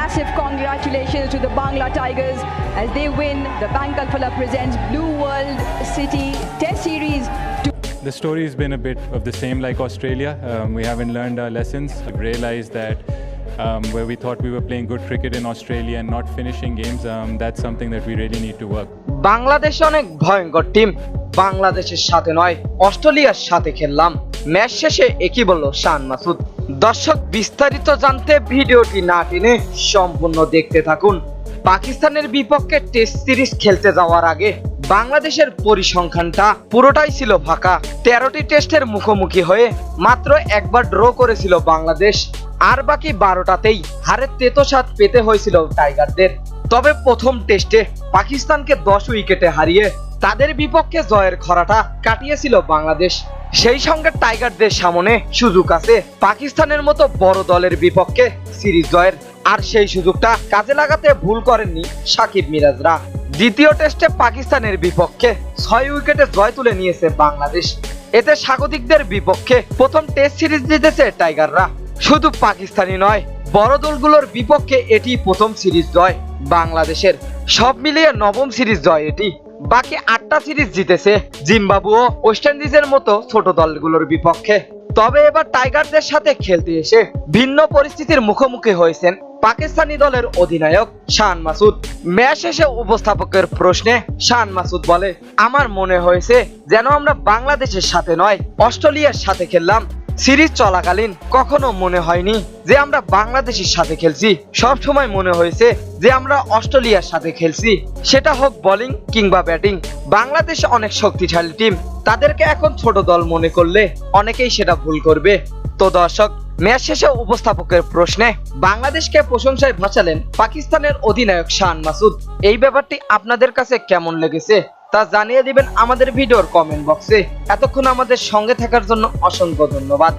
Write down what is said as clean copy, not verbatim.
massive congratulations to the Bangla Tigers as they win the Bank Alfala presents Blue World City Test Series. The story has been a bit of the same like Australia. We haven't learned our lessons. We've realized that where we thought we were playing good cricket in Australia and not finishing games, that's something that we really need to work. Bangladesh অনেক ভয়ঙ্কর team, বাংলাদেশের সাথে নয় অস্ট্রেলিয়ার সাথে খেললাম। Match শেষে একই বলল শান মাসুদ। দর্শক, বিস্তারিত জানতে ভিডিওটি না টেনে সম্পূর্ণ দেখতে থাকুন। পাকিস্তানের বিপক্ষে টেস্ট সিরিজ খেলতে যাওয়ার আগে বাংলাদেশের পরিসংখ্যানটা পুরোটাই ছিল ফাঁকা। 13টি টেস্টের মুখোমুখি হয়ে মাত্র একবার ড্র করেছিল বাংলাদেশ, আর বাকি 12টাতেই হারের তেতো-স্বাদ পেতে হয়েছিল টাইগারদের। তবে প্রথম টেস্টে পাকিস্তানকে 10 উইকেটে হারিয়ে তাদের বিপক্ষে জয়ের খরাটা কাটিয়েছিল বাংলাদেশ। সেই সঙ্গে টাইগারদের সামনে সুযোগ আছে পাকিস্তানের মতো বড় দলের বিপক্ষে সিরিজ জয়ের, আর সেই সুযোগটা কাজে লাগাতে ভুল করেননি সাকিব মিরাজরা। দ্বিতীয় টেস্টে পাকিস্তানের বিপক্ষে 6 উইকেটে জয় তুলে নিয়েছে বাংলাদেশ। এতে স্বাগতিকদের বিপক্ষে প্রথম টেস্ট সিরিজ জিতেছে টাইগাররা। শুধু পাকিস্তানি নয়, বড় দলগুলোর বিপক্ষে এটি প্রথম সিরিজ জয় বাংলাদেশের। সব মিলিয়ে 9ম সিরিজ জয় এটি। বাকি 8টা সিরিজ জিতেছে জিম্বাবু ও ওয়েস্ট ইন্ডিজের মতো ছোট দলগুলোর বিপক্ষে। তবে এবার টাইগারদের সাথে খেলতে এসে ভিন্ন পরিস্থিতির মুখোমুখি হয়েছেন পাকিস্তানি দলের অধিনায়ক শান মাসুদ। ম্যাচ শেষে উপস্থাপকের প্রশ্নে শান মাসুদ বলে, আমার মনে হয়েছে যেন আমরা বাংলাদেশের সাথে নয় অস্ট্রেলিয়ার সাথে খেললাম। সিরিজ চলাকালীন কখনো মনে হয়নি যে আমরা বাংলাদেশের সাথে খেলছি, সব সময় মনে হয়েছে যে আমরা অস্ট্রেলিয়ার সাথে খেলছি, সেটা হোক বোলিং কিংবা ব্যাটিং। বাংলাদেশ অনেক শক্তিশালী টিম, তাদেরকে এখন ছোট দল মনে করলে অনেকেই সেটা ভুল করবে। তো দর্শক, ম্যাচ শেষে উপস্থাপকের প্রশ্নে বাংলাদেশকে প্রশংসায় ভাসালেন পাকিস্তানের অধিনায়ক শান মাসুদ। এই ব্যাপারটি আপনাদের কাছে কেমন লেগেছে তা জানিয়ে দিবেন আমাদের ভিডিওর কমেন্ট বক্সে। এতক্ষণ আমাদের সঙ্গে থাকার জন্য অসংখ্য ধন্যবাদ।